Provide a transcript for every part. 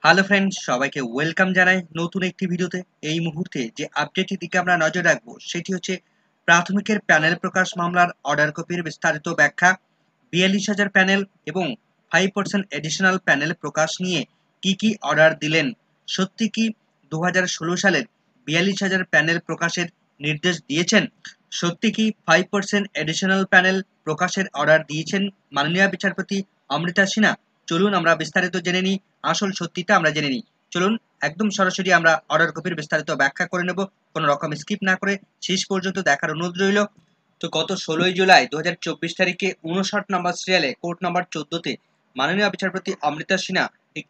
Hello friends, সবাইকে welcome জানাই নতুন একটি ভিডিওতে। এই মুহূর্তে যে আপডেটের দিকে আমরা নজর রাখবো সেটি হচ্ছে প্রাথমিকের প্যানেল প্রকাশ মামলার অর্ডার কপির বিস্তারিত ব্যাখ্যা, ৪২,০০০ প্যানেল এবং 5% এডিশনাল প্যানেল প্রকাশ নিয়ে কি অর্ডার দিলেন। সত্যি কি 2016 সালের ৪২,০০০ প্যানেল প্রকাশের নির্দেশ দিয়েছেন? সত্যি কি 5% এডিশনাল প্যানেল প্রকাশের অর্ডার দিয়েছেন মাননীয় বিচারপতি অমৃতা সিনহা? চলুন আমরা বিস্তারিত জেনে নিই, আসল সত্যিটা আমরা জেনে নিই। চলুন একদম সরাসরি আমরা অর্ডার কপির বিস্তারিত ব্যাখ্যা করে নেব, কোনো রকম স্কিপ না করে শেষ পর্যন্ত দেখার অনুরোধ রইল। তো গত 16ই জুলাই 2024 তারিখে 59 নম্বর সিরিয়ালে কোর্ট নাম্বার 14তে মাননীয় বিচারপতি অমৃতা সিনহা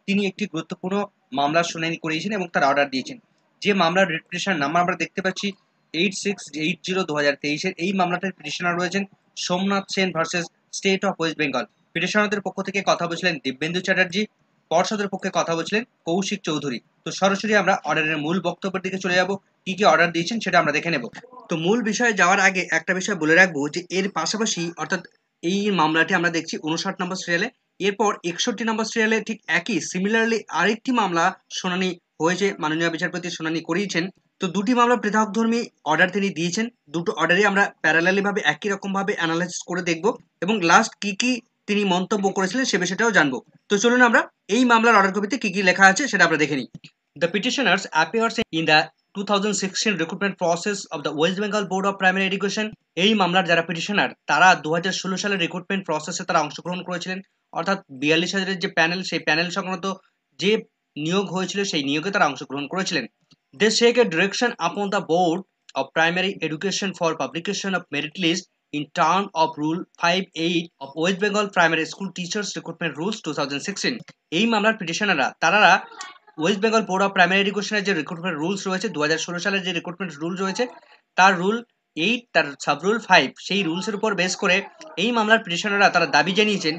তিনি একটি গুরুত্বপূর্ণ মামলার শুনানি করিয়েছেন এবং তার অর্ডার দিয়েছেন। যে মামলার রিট পিটিশন নাম্বার আমরা দেখতে পাচ্ছি 8680/2023 এই মামলাটার পিটিশনার রয়েছেন Somnath Sen versus state of West Bengal. পিটিশনারদের পক্ষ থেকে কথা বলছিলেন দিব্যেন্দু চ্যাটার্জি, পর্ষদের পক্ষে কথা বলছিলেন কৌশিক চৌধুরী। তো সরাসরি আমরা অর্ডারের মূল বক্তব্যের দিকে চলে যাব, কি অর্ডার দিয়েছেন সেটা আমরা দেখে নেব। তো মূল বিষয়ে যাওয়ার আগে একটা বিষয় বলে রাখবো যে এর পাশাপাশি অর্থাৎ এই মামলাটি আমরা দেখছি 59 নম্বর সিরিয়ালে, এরপর 61 নম্বর সিরিয়ালে ঠিক একই সিমিলারলি আরেকটি মামলা শুনানি হয়েছে, মাননীয় বিচারপতি শুনানি করিয়েছেন। তো দুটি মামলা পৃথকধর্মী অর্ডার তিনি দিয়েছেন, দুটো অর্ডারই আমরা প্যারালালি ভাবে একই রকম ভাবে অ্যানালাইসিস করে দেখব এবং লাস্ট কি তিনি মন্তব্য করেছিলেন সে বিষয়টাও জানবো। তো চলুন আমরা এই মামলার অর্ডার কপিতে কি লেখা আছে সেটা আমরা দেখে নিই। The petitioners appears in the 2016 recruitment process of the West Bengal Board of Primary Education। এই মামলার যারা পিটিশনার তারা 2016 সালের রিক্রুটমেন্ট প্রসেসে তারা অংশগ্রহণ করেছিলেন, অর্থাৎ ৪২,০০০ যে প্যানেল সেই প্যানেল সংক্রান্ত যে নিয়োগ হয়েছিল সেই নিয়োগে তারা অংশগ্রহণ করেছিলেন। They seek a direction upon the Board of Primary Education for publication of merit list in terms of Rule 5(8) of West Bengal Primary School Teachers Recruitment Rules 2016। এই মামলার পিটিশনাররা তারা West Bengal Board of primary এডুকেশনের যে recruitment rules রয়েছে 2016 সালের যে recruitment rule রয়েছে তার রুল 8 তার সাব রুল 5 সেই রুলসের উপর বেস করে এই মামলার পিটিশনাররা তারা দাবি জানিয়েছেন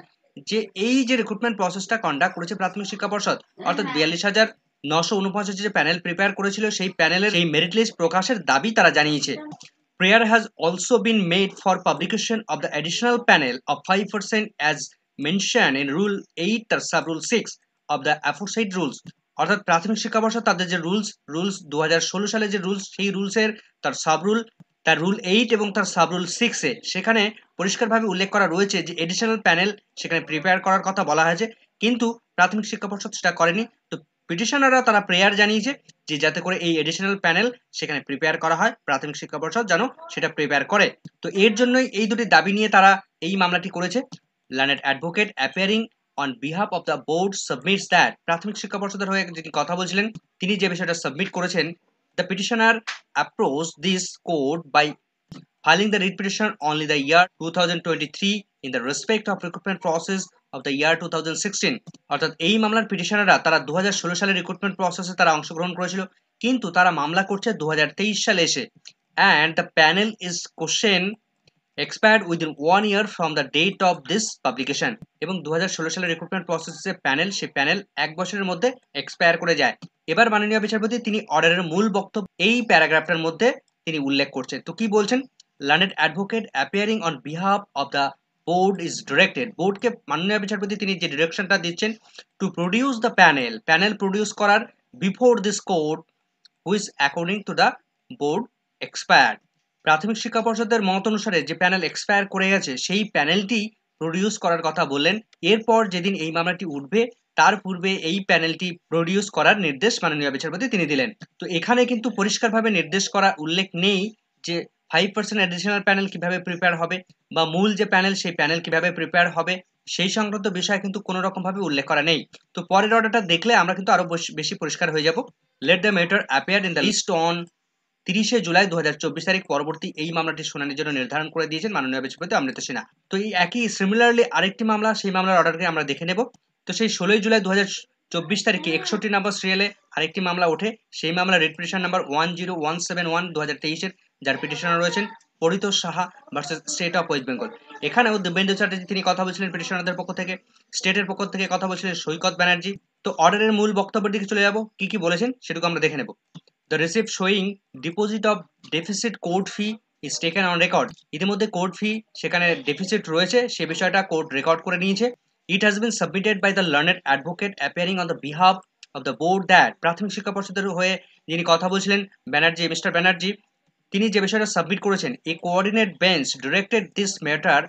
যে এই যে রিক্রুটমেন্ট প্রসেসটা কন্ডাক্ট করেছে প্রাথমিক শিক্ষা পর্ষদ, অর্থাৎ ৪২,৯৪৯ যে প্যানেল প্রিপেয়ার করেছিল সেই প্যানেলের সেই মেরিট লিস্ট প্রকাশের দাবি তারা জানিয়েছে। Prayer has also been made for publication of the additional panel of 5% as mentioned in Rule 8 or Sub-Rule 6 of the aforesaid rules। অর্থাৎ প্রাথমিক শিক্ষা পর্ষদ তাদের যে রুলস 2016 সালে যে রুলস সেই রুলসের তার সাব রুল তার রুল 8 এবং তার সাব রুল 6 সেখানে পরিষ্কারভাবে উল্লেখ করা রয়েছে যে এডিশনাল প্যানেল সেখানে প্রিপেয়ার করার কথা বলা হয়েছে, কিন্তু প্রাথমিক শিক্ষা পর্ষদ সেটা করেনি। তো পিটিশনাররা তারা প্রেয়ার জানিয়েছে যে যাতে করে এই এডিশনাল প্যানেল সেখানে প্রিপেয়ার করা হয়, প্রাথমিক শিক্ষা পর্ষদ যেন সেটা প্রিপেয়ার করে। তো এর জন্যই এই দুটি দাবি নিয়ে তারা এই মামলাটি করেছে। Learned advocate appearing on behalf of the board submits that, প্রাথমিক শিক্ষা পর্ষদের হয়ে যিনি কথা বলছিলেন তিনি যে বিষয়টা সাবমিট করেছেন, the petitioner approach this court by filing the writ petition only the year 2023 in the respect of recruitment process of the year 2016। অর্থাৎ এই মামলার পিটিশনাররা তারা 2016 সালের রিক্রুটমেন্ট প্রসেসে তারা অংশগ্রহণ করেছিল, কিন্তু তারা মামলা করছে 2023 সালে এসে। and the panel is question expired within 1 year from the date of this publication। এবং 2016 সালের রিক্রুটমেন্ট প্রসেসে প্যানেল সেই প্যানেল এক বছরের মধ্যে এক্সপায়ার করে যায়। এবার মাননীয় বিচারপতি তিনি অর্ডারের মূল বক্তব্য এই প্যারাগ্রাফটার মধ্যে তিনি উল্লেখ করছেন। তো কি বলছেন, learned advocate appearing on behalf of the board is directed, বোর্ডকে মাননীয় বিচারপতি তিনি যে ডিরেকশনটা দিচ্ছেন to produce the panel produce করার before this court which according to the board expired. প্রাথমিক শিক্ষা পর্ষদের মত অনুসারে যে প্যানেল এক্সপায়ার করে গেছে সেই প্যানেলটি প্রডিউস করার কথা বললেন। এরপর যেদিন এই মামলাটি উঠবে তার পূর্বে এই প্যানেলটি প্রডিউস করার নির্দেশ মাননীয় বিচারপতি তিনি দিলেন। তো এখানে কিন্তু পরিষ্কারভাবে নির্দেশ করা উল্লেখ নেই যে 5% অ্যাডিশনাল প্যানেল কিভাবে প্রিপেয়ার হবে বা মূল যে প্যানেল সেই প্যানেল কিভাবে প্রিপেয়ার হবে সেই সংক্রান্ত বিষয় কিন্তু কোনো রকম ভাবে উল্লেখ করা নেই। তো পরের অর্ডারটা দেখলে আমরা কিন্তু আরো বেশি পরিষ্কার হয়ে যাব। Let the matter appear in the list on 30 July 2024 তারিখ পরবর্তী এই মামলাটি শুনানির জন্য নির্ধারণ করে দিয়েছেন মাননীয় বিচারপতি অমৃতা সিনহা। তো এই একই সিমিলারলি আরেকটি মামলা, সেই মামলার অর্ডারকে আমরা দেখে নেব। তো সেই 16 জুলাই 2024 তারিখে 61 নম্বর সিরিয়ালে আরেকটি মামলা ওঠে, সেই মামলার রিট পিটিশন নাম্বার 10171/2023 এর, যার পিটিশনার রয়েছেন Paritosh Saha versus state of West Bengal. এখানেও দিব্যেন্দু চ্যাটার্জি তিনি কথা বলছিলেন পিটিশনারদের পক্ষ থেকে, স্টেটের পক্ষ থেকে কথা বলছিলেন সৈকত ব্যানার্জি। তো অর্ডারের মূল বক্তব্যের দিকে চলে যাব, কি বলেছেন সেটুকু আমরা দেখে নেব। The receipt showing deposit of deficit court fee is taken on record। ইতিমধ্যে কোর্ট ফি সেখানে ডেফিসিট রয়েছে সে বিষয়টা কোর্ট রেকর্ড করে নিয়েছে। It has been submitted by the learned advocate appearing on the behalf of the board that, প্রাথমিক শিক্ষা পর্ষদের হয়ে যিনি কথা বলছিলেন ব্যানার্জি, মিস্টার ব্যানার্জি, তিনি যে বিষয়টা সাবমিট করেছেন, a coordinate bench directed this matter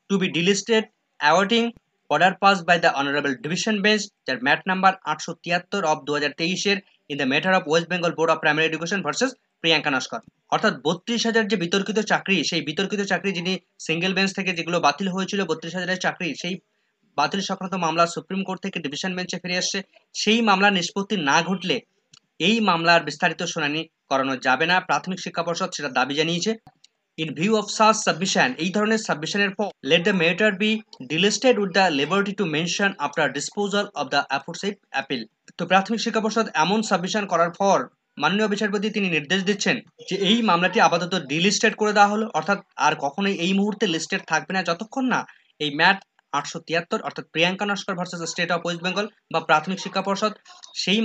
to be delisted awarding order pass by the honourable division bench, যার MAT number 873 of 2023 in the matter of West Bengal Board of Primary Education versus Priyanka Naskar. অর্থাৎ 32,000 যে বিতর্কিত চাকরি, সেই বিতর্কিত চাকরি যিনি single bench থেকে যেগুলো বাতিল হয়েছিল 32,000 চাকরি, সেই বাতিল সংক্রান্ত মামলা সুপ্রিম কোর্ট থেকে ডিভিশন বেঞ্চে ফিরে আসছে। সেই মামলা নিষ্পত্তি না ঘটলে এই মামলার বিস্তারিত শুনানি করানো যাবে না, প্রাথমিক শিক্ষা পর্ষদ সেটা দাবি জানিয়েছে। In view of such submission, এই ধরনের সাবমিশনের পর late the matter be delisted with the liberty two mention after disposal of the aforesaid appeal. তো প্রাথমিক শিক্ষা পর্ষদ এমন সাবমিশন করার পর মাননীয় বিচারপতি তিনি নির্দেশ দিচ্ছেন যে এই মামলাটি আপাতত ডিলিস্টেড করে দেওয়া হলো, অর্থাৎ আর কখনোই এই মুহূর্তে লিস্টেড থাকবে না যতক্ষণ না এই ম্যাট 873 অর্থাৎ Priyanka Naskar versus state of West Bengal বা প্রাথমিক শিক্ষা পর্ষদ, সেই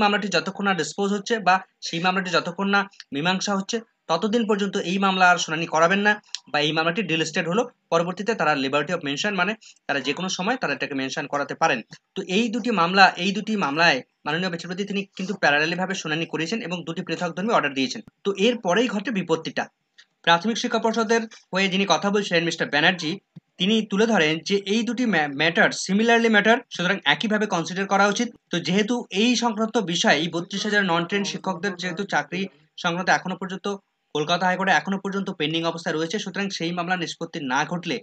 মামলাটি যতক্ষণ না ডিসপোজ হচ্ছে বা সেই মামলাটি যতক্ষণ না মীমাংসা হচ্ছে, ততদিন পর্যন্ত এই মামলা আর শুনানি করাবেন না, বা এই মামলাটি ডিলিস্টেড হলো। পরবর্তীতে তারা লিবার্টি অফ মেনশন, মানে তারা যে কোনো সময় তারা এটাকে মেনশন করাতে পারেন। তো এই দুটি মামলায় মাননীয় বিচারপতি তিনি কিন্তু প্যারালালি ভাবে শুনানি করেছেন এবং দুটি পৃথকধর্মী অর্ডার দিয়েছেন। তো এর পরেই ঘটে বিপত্তিটা। প্রাথমিক শিক্ষা পর্ষদের হয়ে যিনি কথা বলছিলেন মিস্টার ব্যানার্জি, তিনি তুলে ধরেন যে এই দুটি ম্যাটার সিমিলারলি ম্যাটার, সুতরাং একইভাবে কনসিডার করা উচিত। তো যেহেতু এই সংক্রান্ত বিষয়, এই 32,000 নন ট্রেন শিক্ষকদের যেহেতু চাকরি সংক্রান্ত এখনো পর্যন্ত কলকাতা হাইকোর্টে এখনো পর্যন্ত পেন্ডিং অবস্থায় রয়েছে, সুতরাং সেই মামলা নিষ্পত্তি না ঘটলে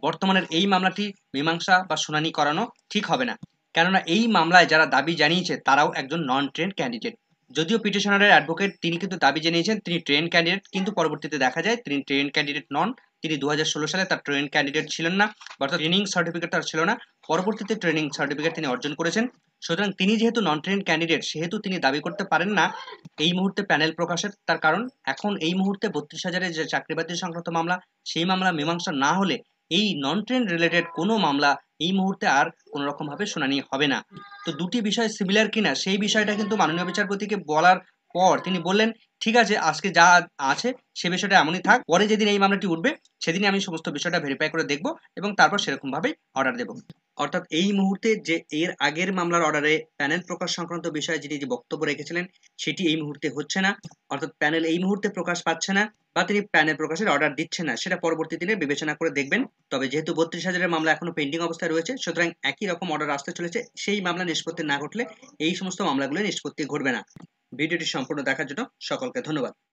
বর্তমানের এই মামলাটি মীমাংসা বা শুনানি করানো ঠিক হবে না। কেননা এই মামলায় যারা দাবি জানিয়েছে তারাও একজন নন ট্রেন ক্যান্ডিডেট। যদিও পিটিশনারের অ্যাডভোকেট তিনি কিন্তু দাবি জানিয়েছেন তিনি ট্রেন ক্যান্ডিডেট, কিন্তু পরবর্তীতে দেখা যায় তিনি ট্রেন ক্যান্ডিডেট নন। তিনি 2016 সালে তার ট্রেন ক্যান্ডিডেট ছিলেন না, অর্থাৎ ট্রেনিং সার্টিফিকেট তার ছিল না। পরবর্তীতে ট্রেনিং সার্টিফিকেট তিনি অর্জন করেছেন। সুতরাং তিনি যেহেতু নন ট্রেন ক্যান্ডিডেট, সেহেতু তিনি দাবি করতে পারেন না এই মুহূর্তে প্যানেল প্রকাশের। তার কারণ এখন এই মুহূর্তে 32,000-এর যে চাকরি বাতিল সংক্রান্ত মামলা, সেই মামলা মীমাংসা না হলে এই নন ট্রেন রিলেটেড কোনো মামলা এই মুহূর্তে আর কোনো রকম ভাবে শুনানি হবে না। তো দুটি বিষয় সিমিলার কিনা সেই বিষয়টা কিন্তু মাননীয় বিচারপতিকে বলার পর তিনি বললেন, ঠিক আছে, আজকে যা আছে সে বিষয়টা এমনই থাক, পরে যেদিন এই মামলাটি উঠবে সেদিনই আমি সমস্ত বিষয়টা ভেরিফাই করে দেখব এবং তারপর সেরকম ভাবেই অর্ডার দেব। অর্থাৎ এই মুহূর্তে যে এর আগের মামলার অর্ডারে প্যানেল প্রকাশ সংক্রান্ত বিষয়ে যিনি যে বক্তব্য রেখেছিলেন সেটি এই মুহূর্তে হচ্ছে না, অর্থাৎ প্যানেল এই মুহূর্তে প্রকাশ পাচ্ছে না বা তিনি প্যানেল প্রকাশের অর্ডার দিচ্ছে না, সেটা পরবর্তী দিনে বিবেচনা করে দেখবেন। তবে যেহেতু 32,000-এর মামলা এখনো পেন্ডিং অবস্থায় রয়েছে, সুতরাং একই রকম অর্ডার আসতে চলেছে। সেই মামলা নিষ্পত্তি না ঘটলে এই সমস্ত মামলাগুলো নিষ্পত্তি ঘটবে না। ভিডিওটি সম্পূর্ণ দেখার জন্য সকলকে ধন্যবাদ।